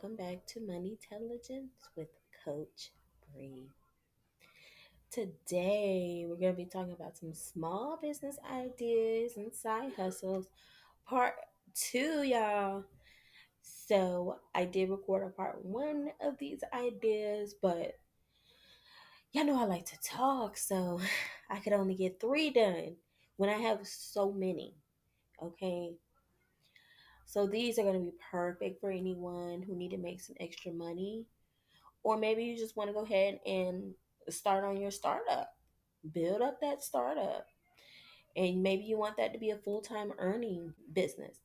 welcome back to Money Intelligence with Coach Bree. Today, we're going to be talking about some small business ideas and side hustles, part two, y'all. So, I did record a part one of these ideas, but y'all know I like to talk, so I could only get three done when I have so many. Okay, so these are going to be perfect for anyone who need to make some extra money. Or maybe you just want to go ahead and start on your startup, build up that startup. And maybe you want that to be a full time earning business.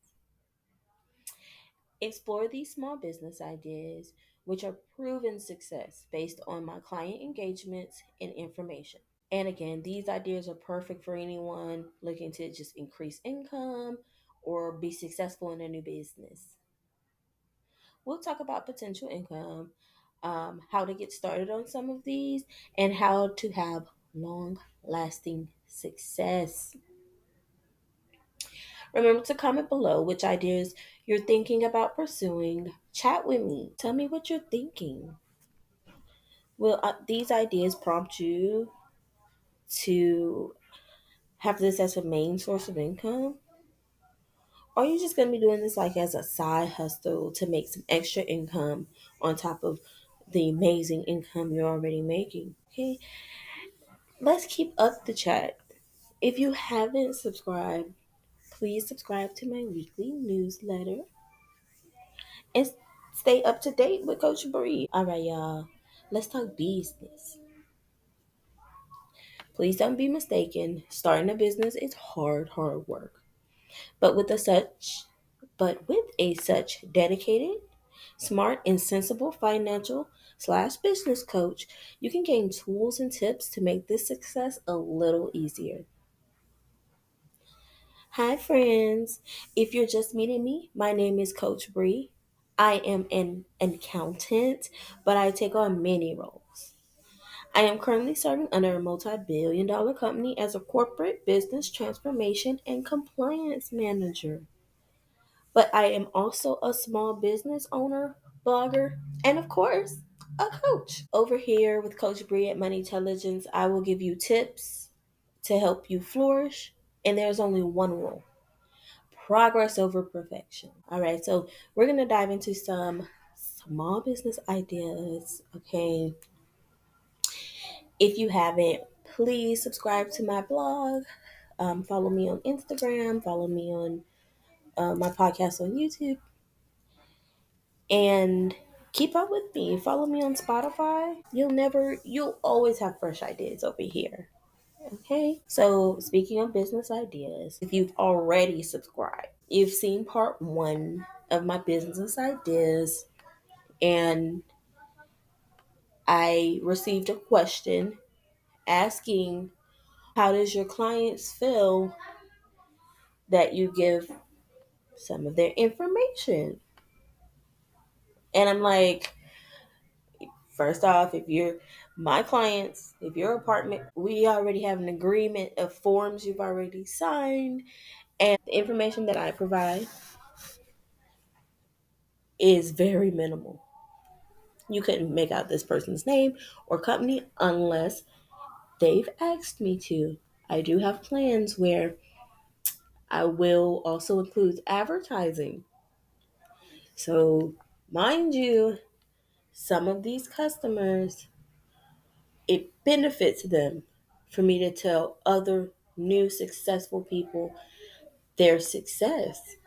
Explore these small business ideas, which are proven success based on my client engagements and information. And again, these ideas are perfect for anyone looking to just increase income or be successful in a new business. We'll talk about potential income, how to get started on some of these, and how to have long lasting success. Remember to comment below which ideas you're thinking about pursuing. Chat with me. Tell me what you're thinking. Will these ideas prompt you to have this as a main source of income? Or are you just going to be doing this like as a side hustle to make some extra income on top of the amazing income you're already making? Okay, let's keep up the chat. If you haven't subscribed, please subscribe to my weekly newsletter and stay up to date with Coach Bree. All right, y'all, let's talk business. Please don't be mistaken. Starting a business is hard work. But with a such but with a such dedicated, smart, and sensible financial slash business coach, you can gain tools and tips to make this success a little easier. Hi, friends. If you're just meeting me, my name is Coach Bree. I am an accountant, but I take on many roles. I am currently serving under a multi-billion-dollar company as a corporate business transformation and compliance manager. But I am also a small business owner, blogger, and of course, a coach. Over here with Coach Bree at Money Intelligence, I will give you tips to help you flourish. And there's only one rule: progress over perfection. All right, so we're going to dive into some small business ideas. Okay, if you haven't, please subscribe to my blog. Follow me on Instagram, follow me on my podcast on YouTube, and keep up with me. Follow me on Spotify. You'll always have fresh ideas over here. Okay. So speaking of business ideas, if you've already subscribed, you've seen part one of my business ideas, and I received a question asking, how does your clients feel that you give some of their information? And I'm like, first off, if you're my clients, if your apartment, we already have an agreement of forms you've already signed, and the information that I provide is very minimal. You couldn't make out this person's name or company unless they've asked me to. I do have plans where I will also include advertising. So, mind you, some of these customers, it benefits them for me to tell other new successful people their success.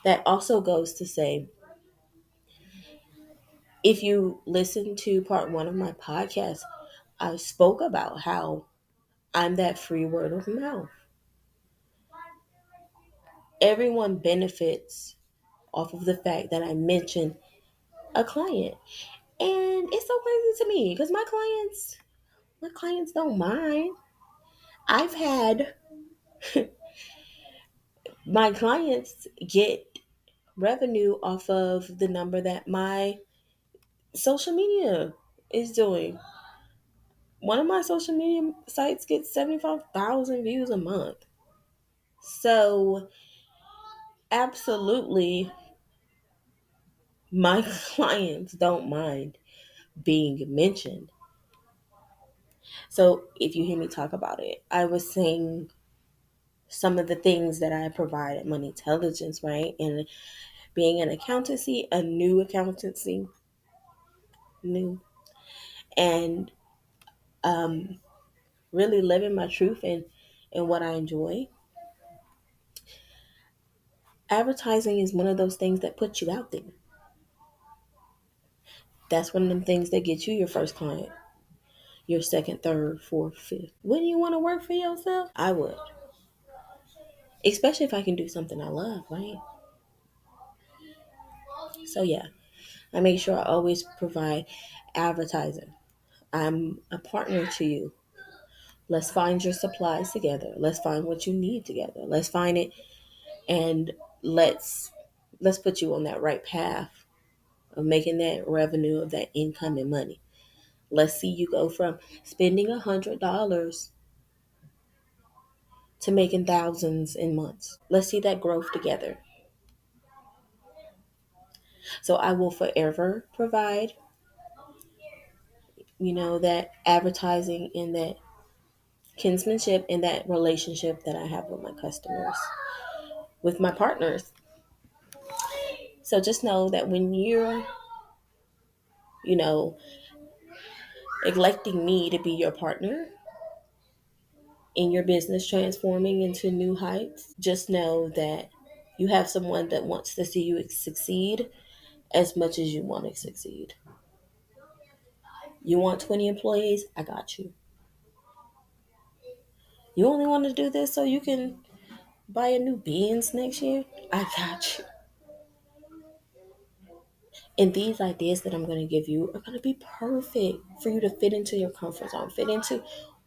That also goes to say, if you listen to part one of my podcast, I spoke about how I'm that free word of mouth. Everyone benefits off of the fact that I mention a client. And it's so crazy to me because my clients don't mind. I've had my clients get revenue off of the number that my social media is doing. One of my social media sites gets 75,000 views a month. So, absolutely, My clients don't mind being mentioned. So if you hear me talk about it, I was saying some of the things that I provide at Money Intelligence, right? And being an accountancy, a new accountancy, new, and um, really living my truth and what I enjoy. Advertising is one of those things that puts you out there. That's one of them things that get you your first client, your second, third, fourth, fifth. Wouldn't you want to work for yourself? I would, especially if I can do something I love, right? So yeah, I make sure I always provide advertising. I'm a partner to you. Let's find your supplies together. Let's find what you need together. Let's find it, and let's let's put you on that right path of making that revenue, of that income and money. Let's see you go from spending $100 to making thousands in months. Let's see that growth together. So I will forever provide, that advertising and that kinsmanship and that relationship that I have with my customers, with my partners. So just know that when you're, you know, electing me to be your partner in your business transforming into new heights, just know that you have someone that wants to see you succeed as much as you want to succeed. You want 20 employees? I got you. You only want to do this so you can buy a new Benz next year? I got you. And these ideas that I'm going to give you are going to be perfect for you to fit into your comfort zone, fit into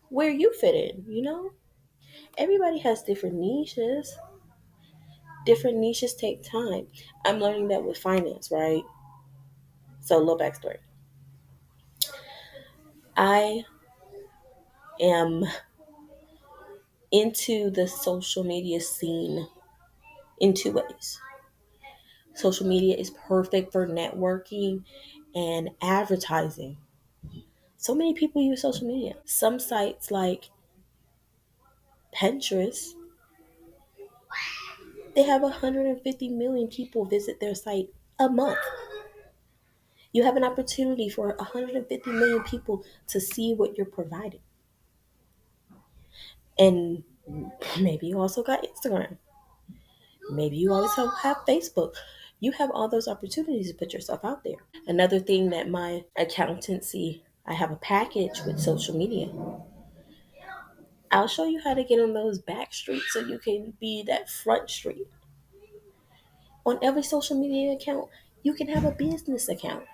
where you fit in. Everybody has different niches. Different niches take time. I'm learning that with finance, right? So, a little backstory. I am into the social media scene in two ways. Social media is perfect for networking and advertising. So many people use social media. Some sites like Pinterest, they have 150 million people visit their site a month. You have an opportunity for 150 million people to see what you're providing. And maybe you also got Instagram. Maybe you also have Facebook. You have all those opportunities to put yourself out there. Another thing that my accountancy, I have a package with social media. I'll show you how to get on those back streets so you can be that front street. On every social media account, you can have a business account.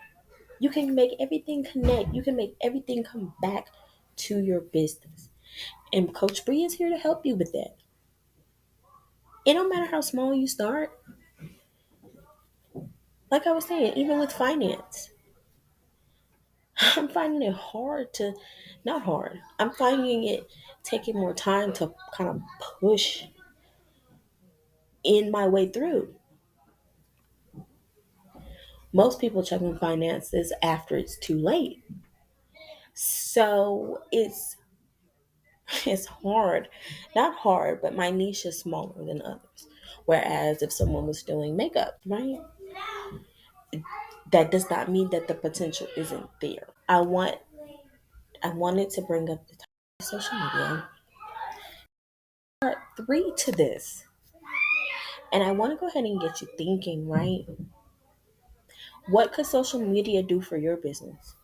You can make everything connect. You can make everything come back to your business. And Coach Bree is here to help you with that. It don't matter how small you start. Like I was saying, even with finance, I'm finding it hard to, not hard, I'm finding it taking more time to kind of push in my way through. Most people check on finances after it's too late. So it's hard. Not hard, but my niche is smaller than others. Whereas if someone was doing makeup, right? That does not mean that the potential isn't there. I wanted to bring up the topic of social media. Part three to this. And I want to go ahead and get you thinking, right? What could social media do for your business?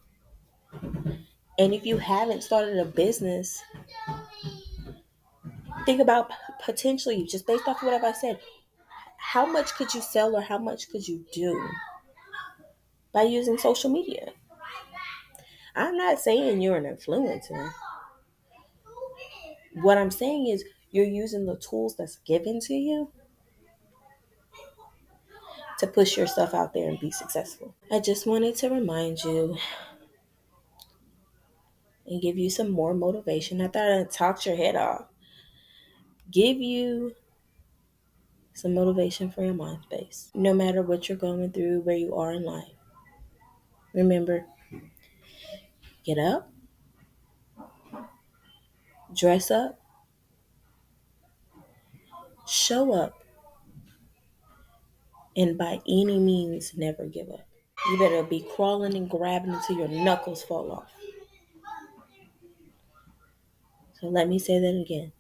And if you haven't started a business, think about potentially, just based off of what I said, how much could you sell or how much could you do by using social media? I'm not saying you're an influencer. What I'm saying is you're using the tools that's given to you to push yourself out there and be successful. I just wanted to remind you and give you some more motivation. I thought I'd talk your head off. Give you some motivation for your mind space. No matter what you're going through, where you are in life, remember, get up, dress up, show up, and by any means, never give up. You better be crawling and grabbing until your knuckles fall off. So let me say that again.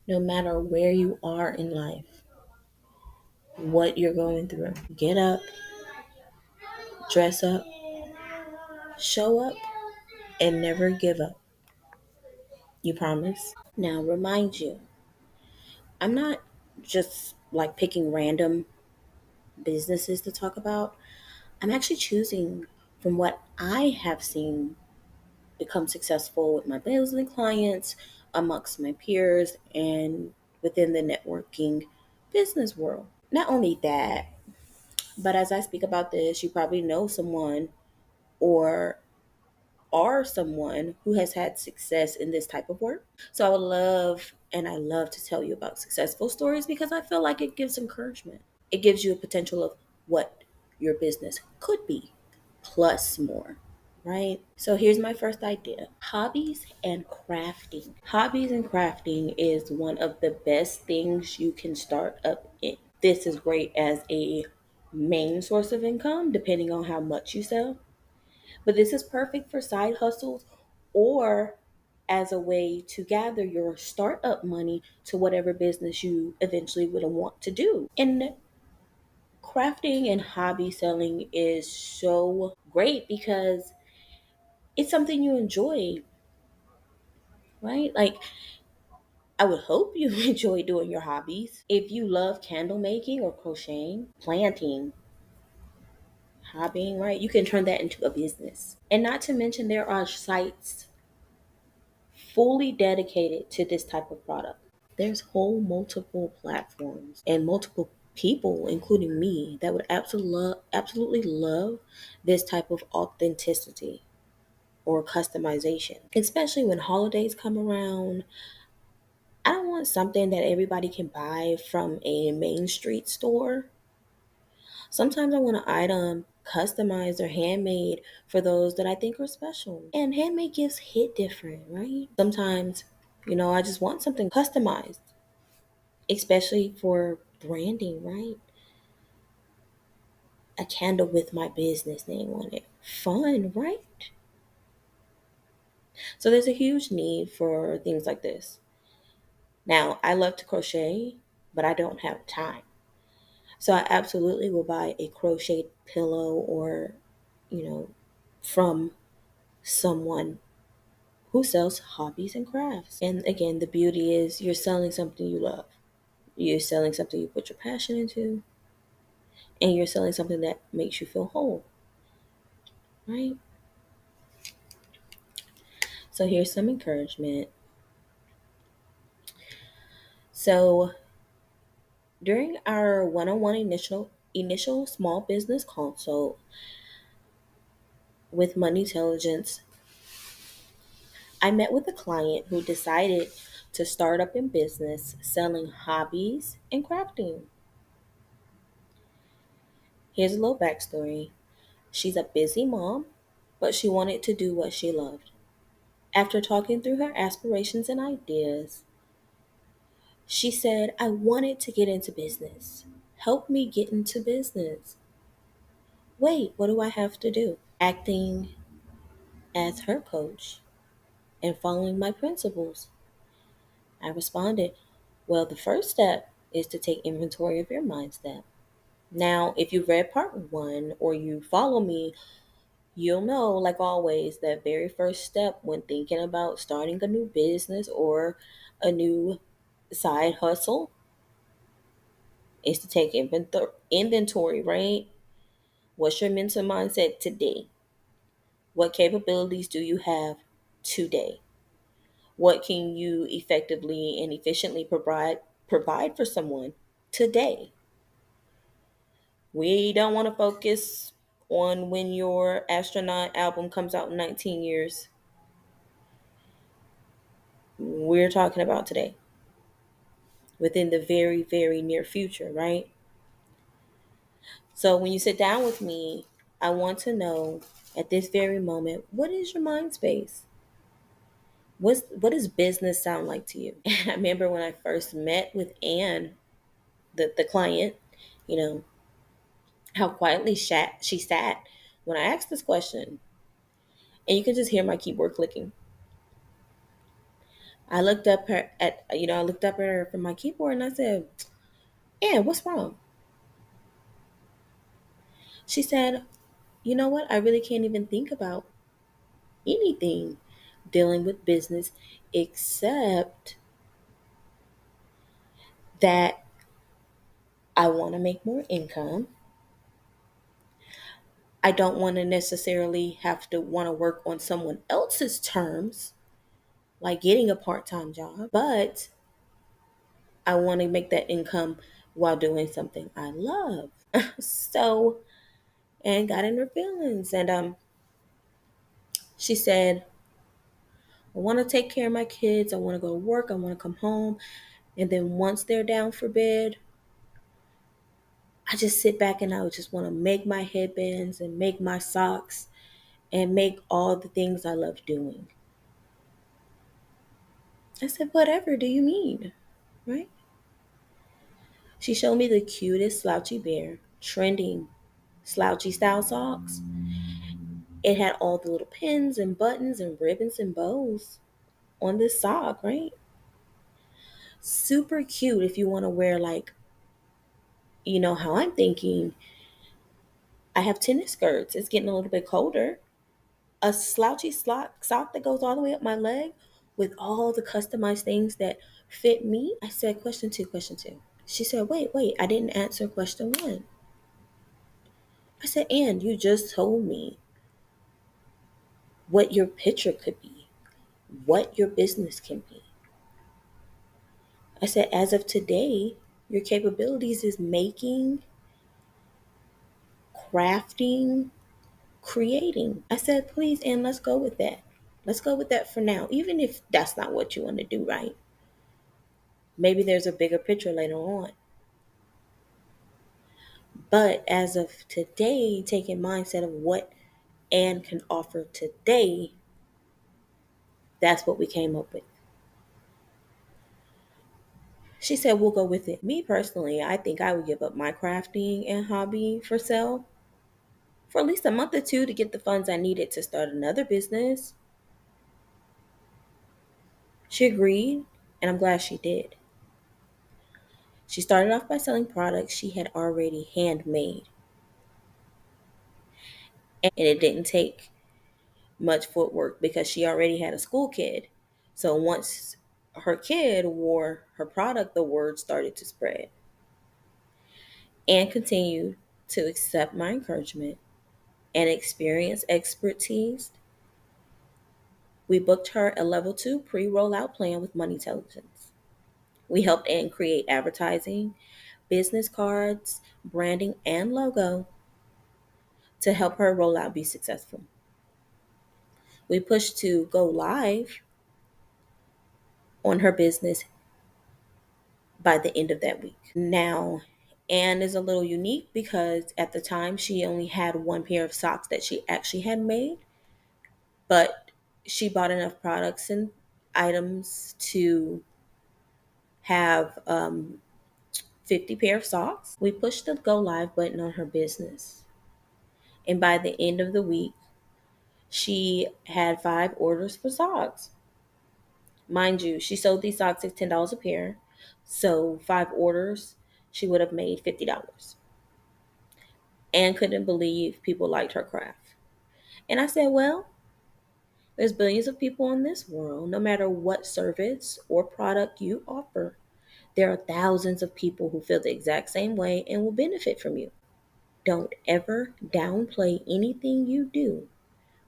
No matter where you are in life, what you're going through, get up, dress up, show up, and never give up. You promise? Now, remind you, I'm not just like picking random businesses to talk about. I'm actually choosing from what I have seen become successful with my business clients, amongst my peers, and within the networking business world. Not only that, but as I speak about this, you probably know someone or are someone who has had success in this type of work. So I would love and I love to tell you about successful stories because I feel like it gives encouragement. It gives you a potential of what your business could be, plus more, right? So here's my first idea: hobbies and crafting. Hobbies and crafting is one of the best things you can start up in. This is great as a main source of income, depending on how much you sell. But this is perfect for side hustles or as a way to gather your startup money to whatever business you eventually would want to do. And crafting and hobby selling is so great because it's something you enjoy, right? Like, I would hope you enjoy doing your hobbies. If you love candle making or crocheting, planting, hobbying, right? You can turn that into a business. And not to mention, there are sites fully dedicated to this type of product. There's whole multiple platforms and multiple people, including me, that would absolutely love this type of authenticity or customization. Especially when holidays come around, I don't want something that everybody can buy from a main street store. Sometimes I want an item customized or handmade for those that I think are special. And handmade gifts hit different, right? Sometimes, I just want something customized, especially for branding, right? A candle with my business name on it. Fun, right? So there's a huge need for things like this. Now, I love to crochet, but I don't have time. So I absolutely will buy a crocheted pillow or, you know, from someone who sells hobbies and crafts. And again, the beauty is you're selling something you love. You're selling something you put your passion into, and you're selling something that makes you feel whole, right? So here's some encouragement. So during our one-on-one initial small business consult with Money Intelligence, I met with a client who decided to start up in business selling hobbies and crafting. Here's a little backstory. She's a busy mom, but she wanted to do what she loved. After talking through her aspirations and ideas, she said, I wanted to get into business. Help me get into business. Wait, what do I have to do? Acting as her coach and following my principles. I responded, well, the first step is to take inventory of your mindset. Now, if you read part one or you follow me, you'll know, like always, that very first step when thinking about starting a new business or a new side hustle is to take inventory, right? What's your mental mindset today? What capabilities do you have today? What can you effectively and efficiently provide for someone today? We don't want to focus on when your astronaut album comes out in 19 years. We're talking about today. within the very, very near future, right? So when you sit down with me, I want to know at this very moment, what is your mind space? What does business sound like to you? I remember when I first met with Anne, the client, you know, how quietly she sat when I asked this question. And you can just hear my keyboard clicking. I looked up at her from my keyboard and I said, Anne, what's wrong? She said, you know what? I really can't even think about anything dealing with business except that I want to make more income. I don't want to necessarily have to want to work on someone else's terms, like getting a part time job, but I want to make that income while doing something I love. So, and got in her feelings. And she said, I want to take care of my kids. I want to go to work. I want to come home. And then once they're down for bed, I just sit back and I would just want to make my headbands and make my socks and make all the things I love doing. I said, whatever do you mean? Right? She showed me the cutest slouchy bear, trending slouchy style socks. It had all the little pins and buttons and ribbons and bows on this sock, right? Super cute if you want to wear, like, you know how I'm thinking. I have tennis skirts. It's getting a little bit colder. A slouchy sock that goes all the way up my leg with all the customized things that fit me. I said, question two, question two. She said, wait, I didn't answer question one. I said, and you just told me what your picture could be, what your business can be. I said, as of today, your capabilities is making, crafting, creating. I said, please, and let's go with that. Let's go with that for now, even if that's not what you want to do, right? Maybe there's a bigger picture later on. But as of today, taking mindset of what Anne can offer today, that's what we came up with. She said, we'll go with it. Me personally, I think I would give up my crafting and hobby for sale for at least a month or two to get the funds I needed to start another business. She agreed, and I'm glad she did. She started off by selling products she had already handmade, and it didn't take much footwork because she already had a school kid. So once her kid wore her product, the word started to spread. And continued to accept my encouragement and experience expertise. We booked her a level 2 pre rollout plan with Money Intelligence. We helped Ann create advertising, business cards, branding, and logo to help her rollout be successful. We pushed to go live on her business by the end of that week. Now, Anne is a little unique because at the time she only had one pair of socks that she actually had made, but she bought enough products and items to have 50 pair of socks. We pushed the go live button on her business. And by the end of the week, she had 5 orders for socks. Mind you, she sold these socks at $10 a pair. So 5 orders, she would have made $50. And couldn't believe people liked her craft. And I said, well, there's billions of people in this world. No matter what service or product you offer, there are thousands of people who feel the exact same way and will benefit from you. Don't ever downplay anything you do.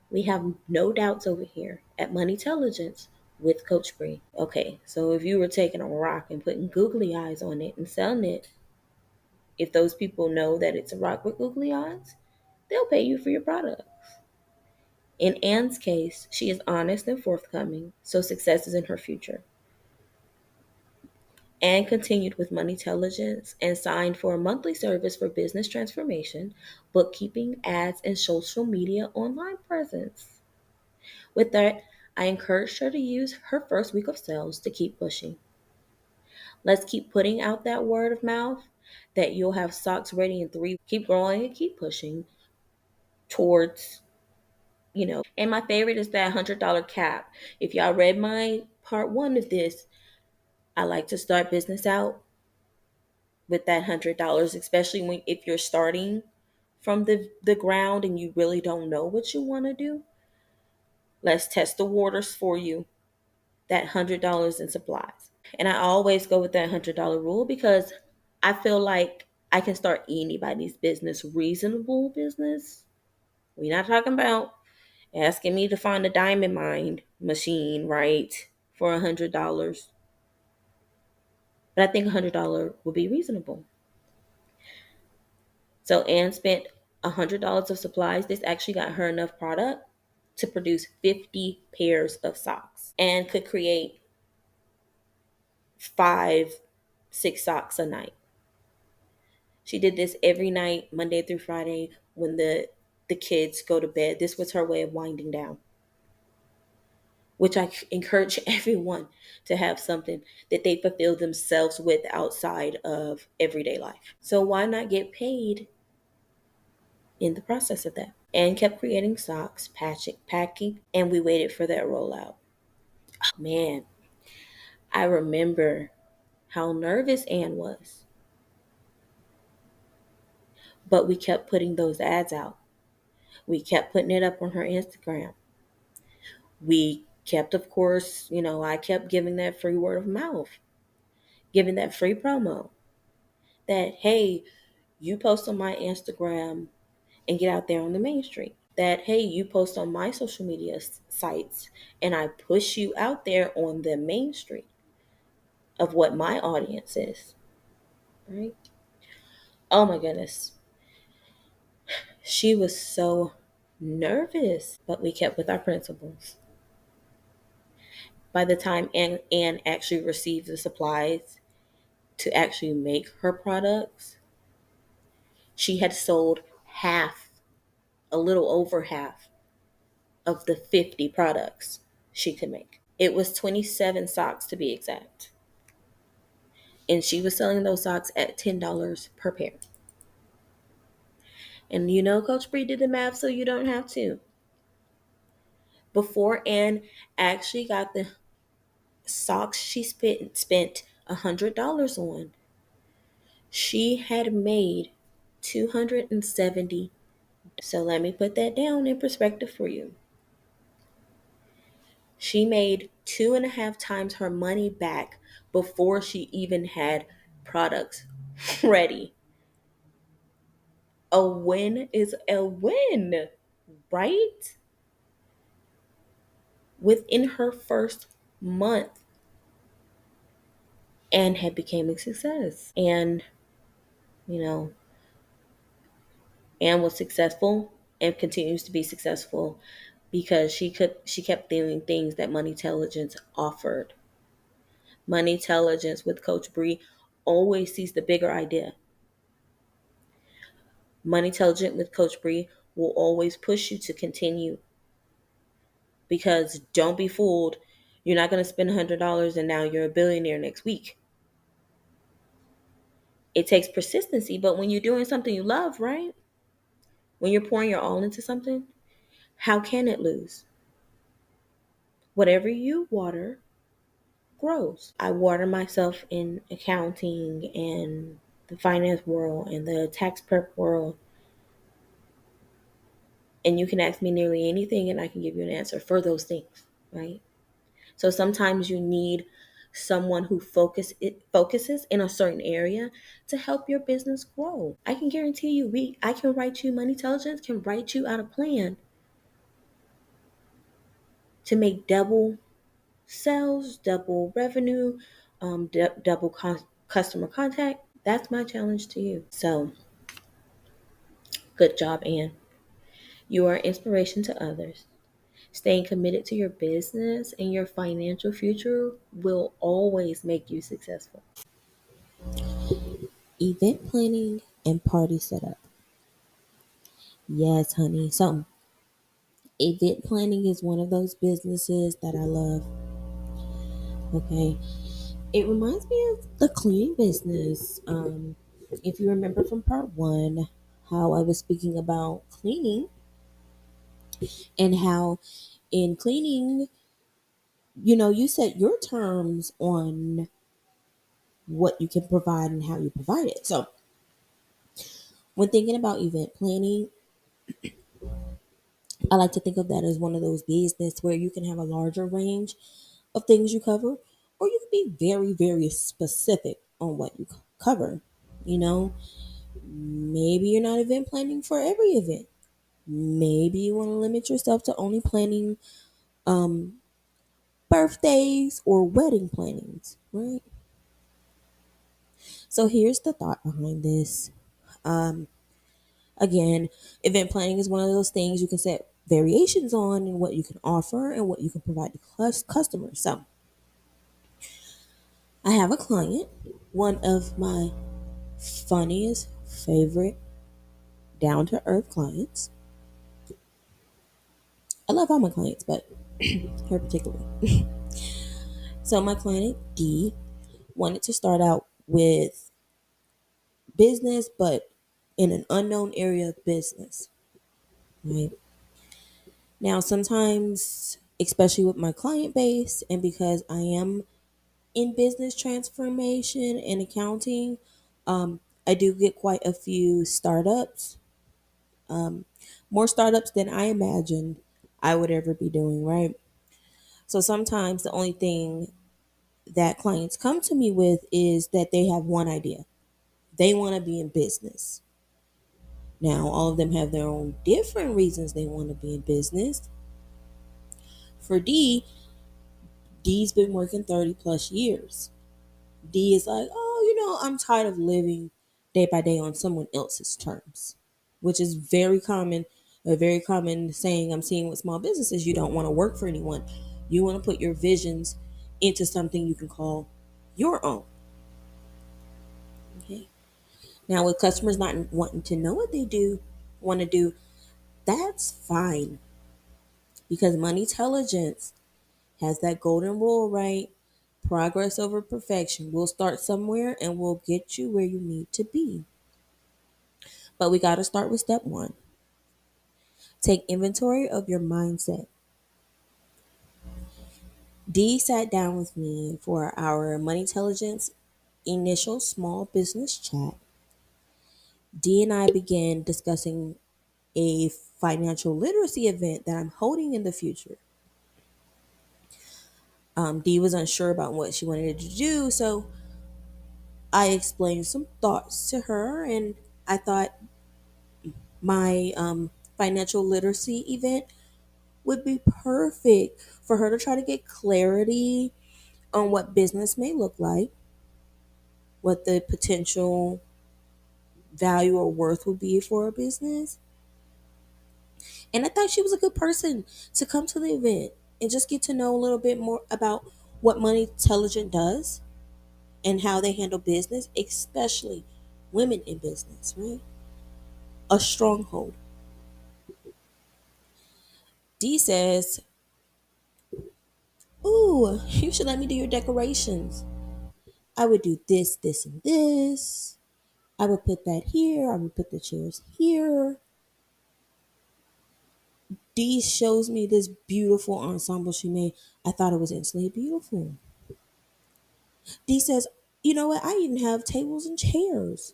We have no doubts over here at Money Intelligence with Coach Bree. Okay, so if you were taking a rock and putting googly eyes on it and selling it, if those people know that it's a rock with googly eyes, they'll pay you for your product. In Anne's case, she is honest and forthcoming, so success is in her future. and continued with Money Intelligence and signed for a monthly service for business transformation, bookkeeping, ads, and social media online presence. With that, I encouraged her to use her first week of sales to keep pushing. Let's keep putting out that word of mouth that you'll have socks ready in 3 weeks. Keep growing and keep pushing towards, and my favorite is that $100 cap. If y'all read my part one of this, I like to start business out with that $100, especially when if you're starting from the ground and you really don't know what you want to do. Let's test the waters for you. That $100 in supplies. And I always go with that $100 rule because I feel like I can start anybody's business, reasonable business. We're not talking about asking me to find a diamond mine machine, right, for $100. But I think $100 will be reasonable. So Anne spent $100 of supplies. This actually got her enough product to produce 50 pairs of socks and could create 5, 6 socks a night. She did this every night, Monday through Friday, when the kids go to bed. This was her way of winding down, which I encourage everyone to have something that they fulfill themselves with outside of everyday life. So why not get paid in the process of that? And kept creating socks, patching, packing, and we waited for that rollout. Oh, man, I remember how nervous Anne was, but we kept putting those ads out. We kept putting it up on her Instagram. We kept, of course, I kept giving that free word of mouth, giving that free promo that, hey, you post on my Instagram and get out there on the main street. That, hey, you post on my social media sites and I push you out there on the main street of what my audience is, right? Oh my goodness. She was so nervous, but we kept with our principles. By the time Anne actually received the supplies to actually make her products, she had sold half, a little over half of the 50 products she could make. It was 27 socks to be exact. And she was selling those socks at $10 per pair. And Coach Bree did the math so you don't have to. Before Anne actually got the socks she spent $100 on, she had made $270. So let me put that down in perspective for you. She made 2.5 times her money back before she even had products ready. A win is a win, right? Within her first month, and had became a success. And, you know, Anne was successful and continues to be successful because she kept doing things that Money Intelligence offered. Money Intelligence with Coach Bree always sees the bigger idea. Money Intelligent with Coach Bree will always push you to continue because don't be fooled. You're not going to spend $100 and now you're a billionaire next week. It takes persistency, but when you're doing something you love, right? When you're pouring your all into something, how can it lose? Whatever you water grows. I water myself in accounting and the finance world and the tax prep world. And you can ask me nearly anything and I can give you an answer for those things, right? So sometimes you need someone who focuses in a certain area to help your business grow. I can guarantee you I can write you Money Intelligence can write you out a plan to make double sales, double revenue, double customer contact. That's my challenge to you. So, good job, Anne. You are inspiration to others. Staying committed to your business and your financial future will always make you successful. Event planning and party setup. Yes, honey. So, event planning is one of those businesses that I love. Okay. It reminds me of the cleaning business. If you remember from part one, how I was speaking about cleaning and how in cleaning, you set your terms on what you can provide and how you provide it. So, when thinking about event planning, I like to think of that as one of those business where you can have a larger range of things you cover, or you can be very, very specific on what you cover. You know, maybe you're not event planning for every event. Maybe you want to limit yourself to only planning um, birthdays or wedding plannings, right? So here's the thought behind this. Um, Again, event planning is one of those things you can set variations on in what you can offer and what you can provide to customers. So I have a client, one of my funniest, favorite, down to earth clients. I love all my clients, but her particularly. So my client D wanted to start out with business, but in an unknown area of business. Right now, sometimes, especially with my client base, and because I am in business transformation and accounting, I do get quite a few startups, um, more startups than I imagined I would ever be doing, right? So sometimes the only thing that clients come to me with is that they have one idea. They want to be in business. Now, all of them have their own different reasons they want to be in business. For D, D's been working 30 plus years. D is like, oh, I'm tired of living day by day on someone else's terms, which is very common, a very common saying I'm seeing with small businesses. You don't want to work for anyone. You want to put your visions into something you can call your own. Okay. Now, with customers not wanting to know what they want to do, that's fine because money intelligence has that golden rule, right? Progress over perfection. We'll start somewhere and we'll get you where you need to be. But we got to start with step one. Take inventory of your mindset. Dee sat down with me for our money intelligence initial small business chat. Dee and I began discussing a financial literacy event that I'm holding in the future. Dee was unsure about what she wanted to do, so I explained some thoughts to her, and I thought my financial literacy event would be perfect for her to try to get clarity on what business may look like, what the potential value or worth would be for a business. And I thought she was a good person to come to the event and just get to know a little bit more about what Money Intelligent does and how they handle business, especially women in business, right? A stronghold. D says, ooh, you should let me do your decorations. I would do this, this, and this. I would put that here. I would put the chairs here. D shows me this beautiful ensemble she made. I thought it was instantly beautiful. D says, you know what? I even have tables and chairs.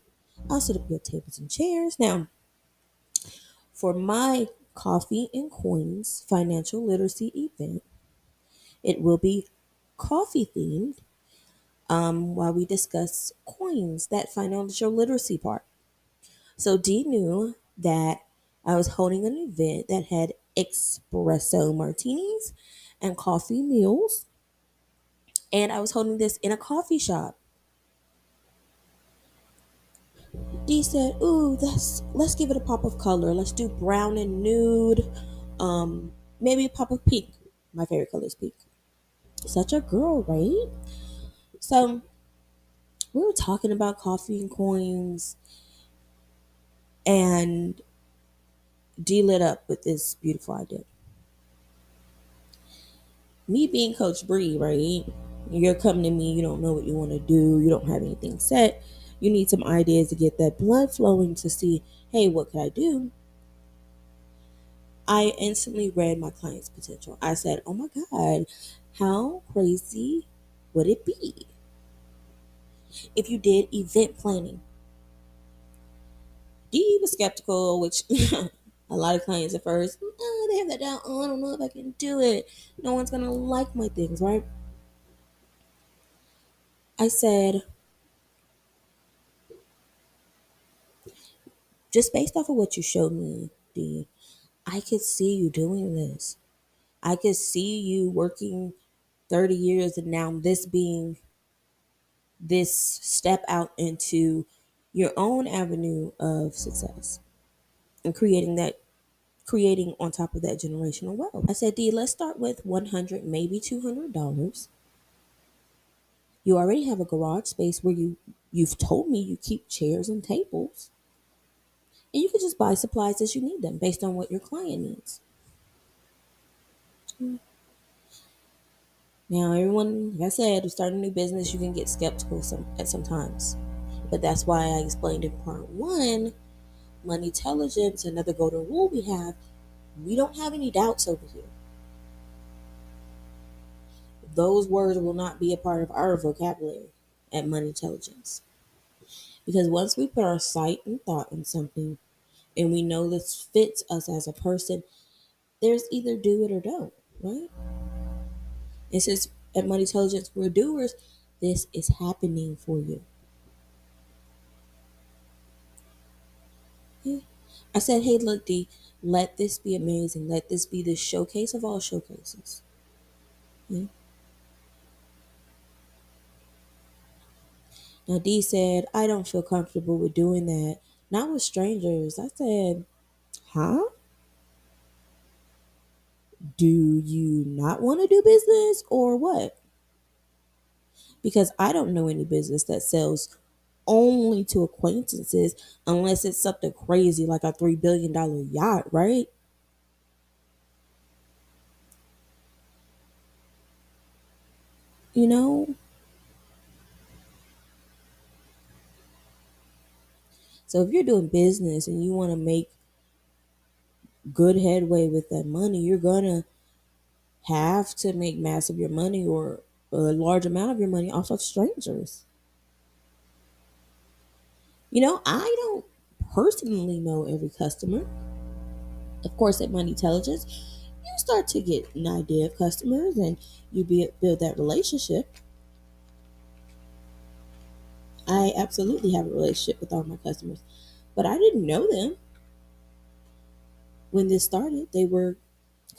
I'll set up your tables and chairs. Now, for my Coffee and Coins financial literacy event, it will be coffee themed while we discuss coins, that financial literacy part. So Dee knew that I was holding an event that had espresso martinis and coffee meals, and I was holding this in a coffee shop. Dee said, "Ooh, let's give it a pop of color. Let's do brown and nude, maybe a pop of pink. My favorite color is pink. Such a girl, right?" So We were talking about coffee and coins, and D lit up with this beautiful idea. Me being Coach Bree, right? You're coming to me, you don't know what you want to do, you don't have anything set, you need some ideas to get that blood flowing to see, hey, what could I do? I instantly read my client's potential. I said, oh my God, how crazy would it be if you did event planning? D was skeptical, which a lot of clients at first, oh, they have that down. Oh, I don't know if I can do it. No one's gonna like my things, right? I said, just based off of what you showed me, D, I could see you doing this. I could see you working 30 years and now this being this step out into your own avenue of success and creating on top of that generational wealth. I said, D, let's start with 100, maybe $200. You already have a garage space where you've told me you keep chairs and tables. And you can just buy supplies as you need them based on what your client needs. Now, everyone, like I said, to start a new business, you can get skeptical at sometimes. But that's why I explained in part one, money intelligence, another golden rule we don't have any doubts over here. Those words will not be a part of our vocabulary at money intelligence. Because once we put our sight and thought in something and we know this fits us as a person, there's either do it or don't, right? And since at Money Intelligence we're doers, this is happening for you. Yeah. I said, hey, look, D, let this be amazing. Let this be the showcase of all showcases. Yeah. Now, D said, I don't feel comfortable with doing that. Not with strangers. I said, huh? Do you not want to do business or what? Because I don't know any business that sells only to acquaintances unless it's something crazy like a $3 billion yacht, right? You know? So if you're doing business and you want to make good headway with that money, you're going to have to make mass of your money or a large amount of your money off of strangers. I don't personally know every customer. Of course, at Money Intelligence, you start to get an idea of customers and build that relationship. I absolutely have a relationship with all my customers, but I didn't know them when this started. They were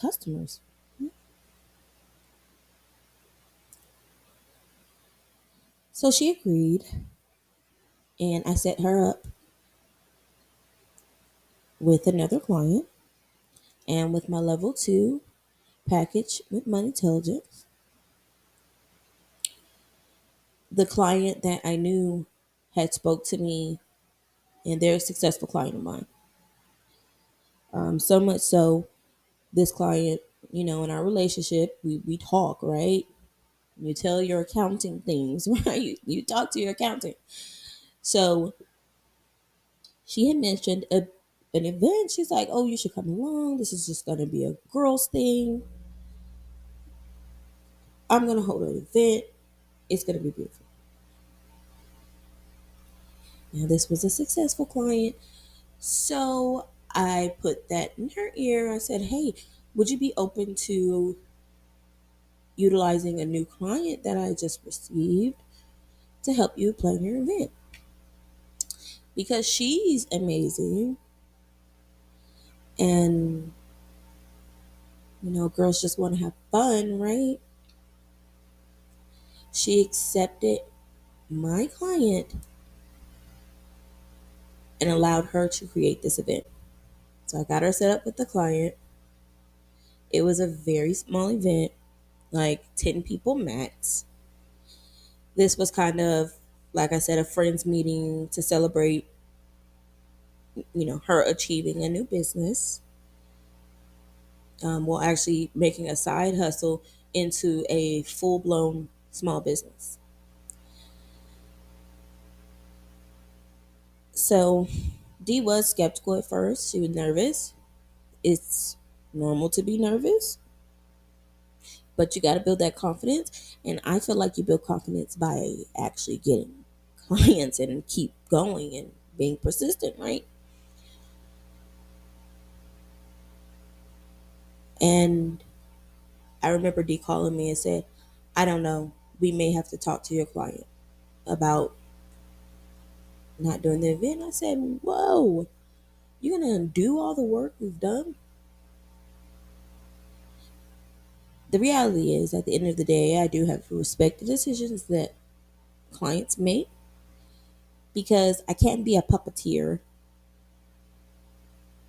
customers. So she agreed, and I set her up with another client and with my level two package with Money Intelligence. The client that I knew had spoke to me, and they're a successful client of mine. So much so, this client, in our relationship, we talk, right? You tell your accounting things, right? You talk to your accountant. So she had mentioned an event. She's like, oh, you should come along. This is just going to be a girls' thing. I'm going to hold an event. It's going to be beautiful. Now, this was a successful client. So I put that in her ear. I said, hey, would you be open to utilizing a new client that I just received to help you plan your event? Because she's amazing. And, girls just want to have fun, right? She accepted my client and allowed her to create this event. So I got her set up with the client. It was a very small event, like 10 people max. This was kind of like I said, a friends meeting to celebrate, her achieving a new business. Well, actually making a side hustle into a full blown small business. So Dee was skeptical at first. She was nervous. It's normal to be nervous, but you got to build that confidence. And I feel like you build confidence by actually getting clients and keep going and being persistent, right? And I remember Dee calling me and said, I don't know, we may have to talk to your client about not doing the event. I said, whoa, you're going to do all the work we've done? The reality is, at the end of the day, I do have to respect the decisions that clients make because I can't be a puppeteer.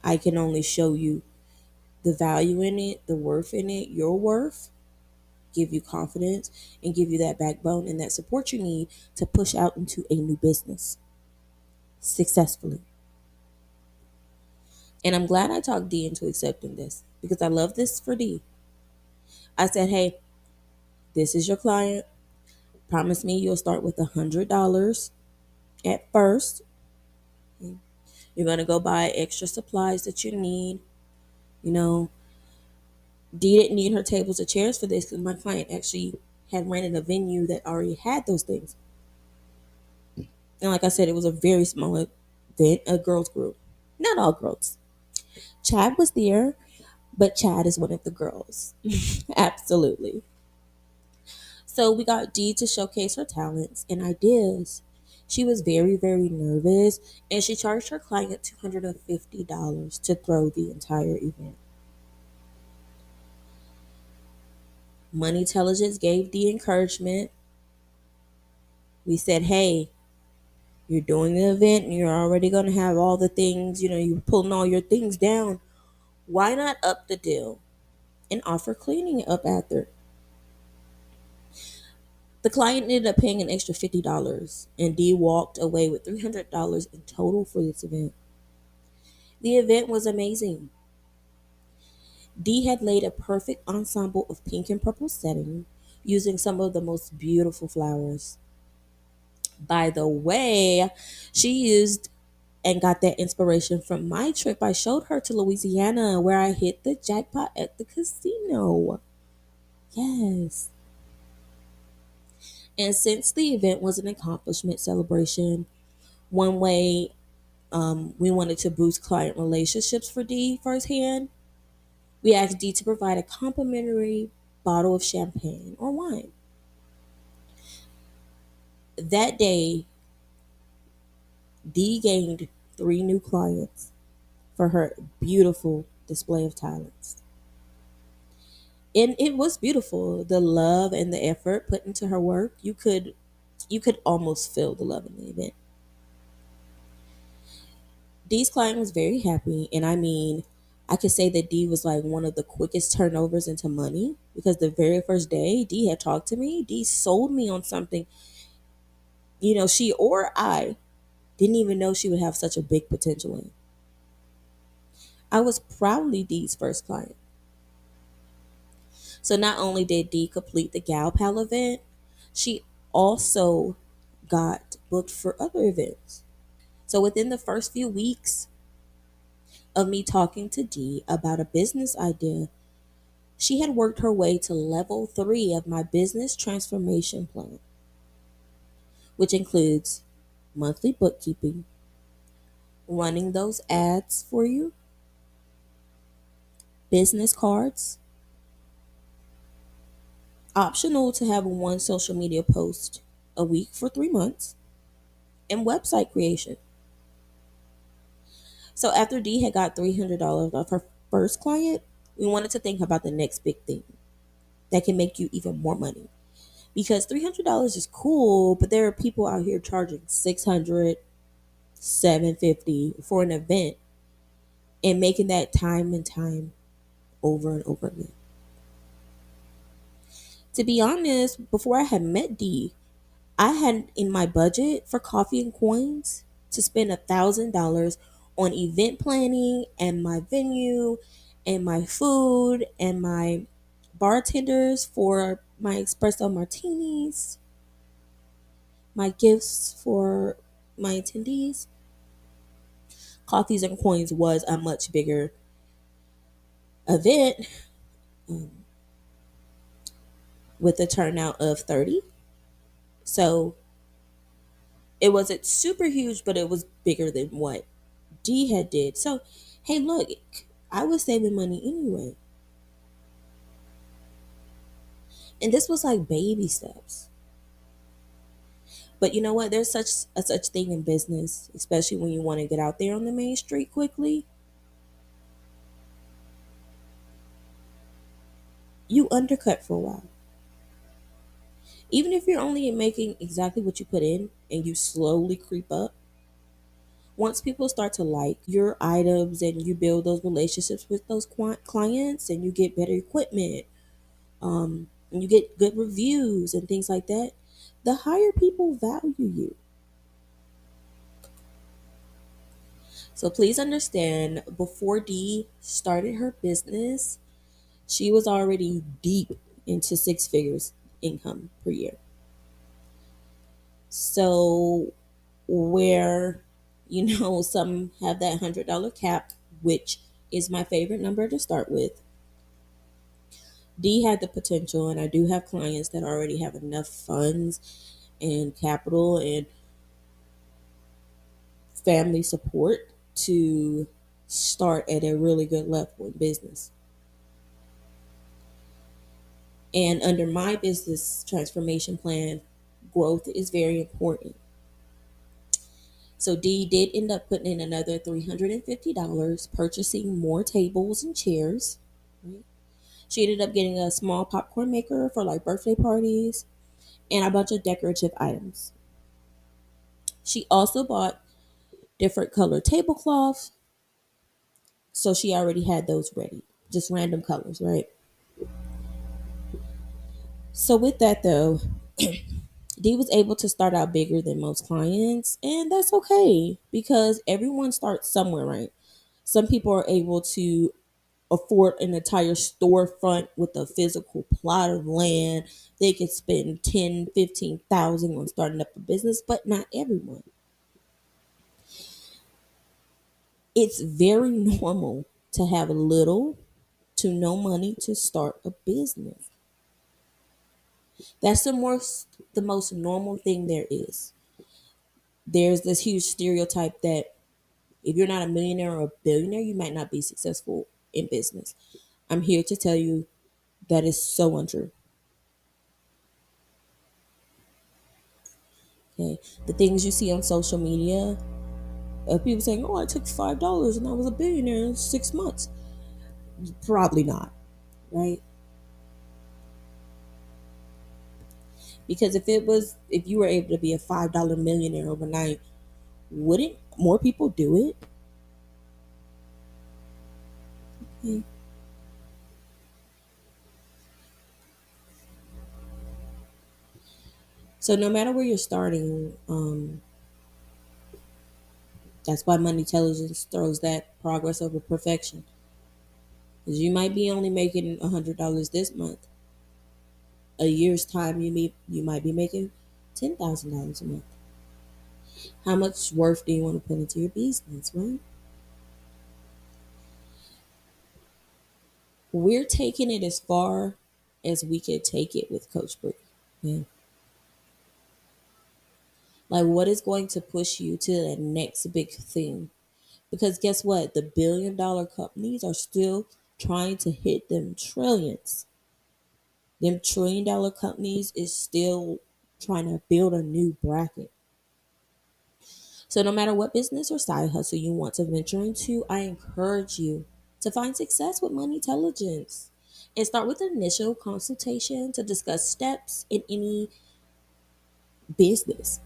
I can only show you the value in it, the worth in it, your worth, give you confidence, and give you that backbone and that support you need to push out into a new business successfully. And I'm glad I talked Dee into accepting this because I love this for Dee. I said, hey, this is your client. Promise me you'll start with $100 at first. You're going to go buy extra supplies that you need. You know, Dee didn't need her tables or chairs for this because my client actually had rented a venue that already had those things. And like I said, it was a very small event, a girls group. Not all girls. Chad was there, but Chad is one of the girls. Absolutely. So we got Dee to showcase her talents and ideas. She was very, very nervous and she charged her client $250 to throw the entire event. Money Intelligence gave Dee encouragement. We said, hey, you're doing the event and you're already going to have all the things, you're pulling all your things down. Why not up the deal and offer cleaning up after? The client ended up paying an extra $50 and Dee walked away with $300 in total for this event. The event was amazing. Dee had laid a perfect ensemble of pink and purple setting using some of the most beautiful flowers. By the way, she used and got that inspiration from my trip I showed her to Louisiana where I hit the jackpot at the casino. Yes. And since the event was an accomplishment celebration, one way we wanted to boost client relationships for Dee firsthand, we asked Dee to provide a complimentary bottle of champagne or wine. That day, Dee gained 3 new clients for her beautiful display of talents. And it was beautiful. The love and the effort put into her work, you could almost feel the love in the event. Dee's client was very happy, and I mean, I could say that Dee was like one of the quickest turnovers into money because the very first day Dee had talked to me, Dee sold me on something. She or I didn't even know she would have such a big potential in. I was proudly Dee's first client. So not only did Dee complete the Gal Pal event, she also got booked for other events. So within the first few weeks of me talking to Dee about a business idea, she had worked her way to level 3 of my business transformation plan, which includes monthly bookkeeping, running those ads for you, business cards, optional to have one social media post a week for 3 months, and website creation. So after Dee had got $300 off her first client, we wanted to think about the next big thing that can make you even more money. Because $300 is cool, but there are people out here charging 600, 750 for an event and making that time and time over and over again. To be honest, before I had met Dee, I had in my budget for coffee and coins to spend $1,000 on event planning and my venue and my food and my bartenders for my espresso martinis, my gifts for my attendees. Coffees and coins was a much bigger event, um, with a turnout of 30. So it wasn't super huge, but it was bigger than what D had did. So, hey, look, I was saving money anyway. And this was like baby steps. But you know what? There's such thing in business, especially when you want to get out there on the main street quickly. You undercut for a while. Even if you're only making exactly what you put in and you slowly creep up, once people start to like your items and you build those relationships with those clients and you get better equipment, and you get good reviews and things like that, the higher people value you. So please understand, before Dee started her business, she was already deep into six figures income per year. So where, some have that $100 cap, which is my favorite number to start with. D had the potential, and I do have clients that already have enough funds and capital and family support to start at a really good level in business. And under my business transformation plan, growth is very important. So Dee did end up putting in another $350, purchasing more tables and chairs. Right? She ended up getting a small popcorn maker for like birthday parties and a bunch of decorative items. She also bought different colored tablecloths, so she already had those ready, just random colors, right? So with that though, Dee was able to start out bigger than most clients, and that's okay because everyone starts somewhere, right? Some people are able to afford an entire storefront with a physical plot of land. They could spend 10, 15,000 on starting up a business, but not everyone. It's very normal to have little to no money to start a business. That's the most normal thing there is. There's this huge stereotype that if you're not a millionaire or a billionaire, you might not be successful in business. I'm here to tell you that is so untrue. Okay, the things you see on social media of people saying, "Oh, I took $5 and I was a billionaire in 6 months." Probably not, right? Because if you were able to be a $5 millionaire overnight, wouldn't more people do it? Okay. So no matter where you're starting, that's why money intelligence throws that progress over perfection. Because you might be only making $100 this month. A year's time, you might be making $10,000 a month. How much worth do you want to put into your business, right? We're taking it as far as we can take it with Coach Brittany. Yeah. Like, what is going to push you to the next big thing? Because guess what? The $1 billion companies are still trying to hit them trillions. Them $1 trillion companies is still trying to build a new bracket. So no matter what business or side hustle you want to venture into, I encourage you to find success with money intelligence and start with an initial consultation to discuss steps in any business.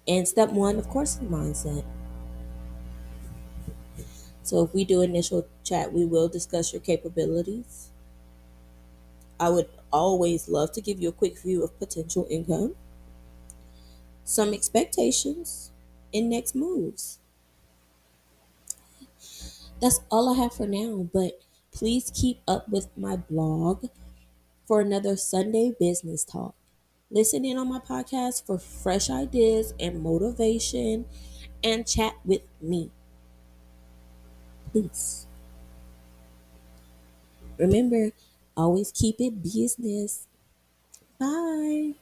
And step one, of course, is mindset. So if we do initial chat, we will discuss your capabilities. I would always love to give you a quick view of potential income, some expectations, and next moves. That's all I have for now, but please keep up with my blog for another Sunday business talk. Listen in on my podcast for fresh ideas and motivation and chat with me. Please. Remember, always keep it business. Bye.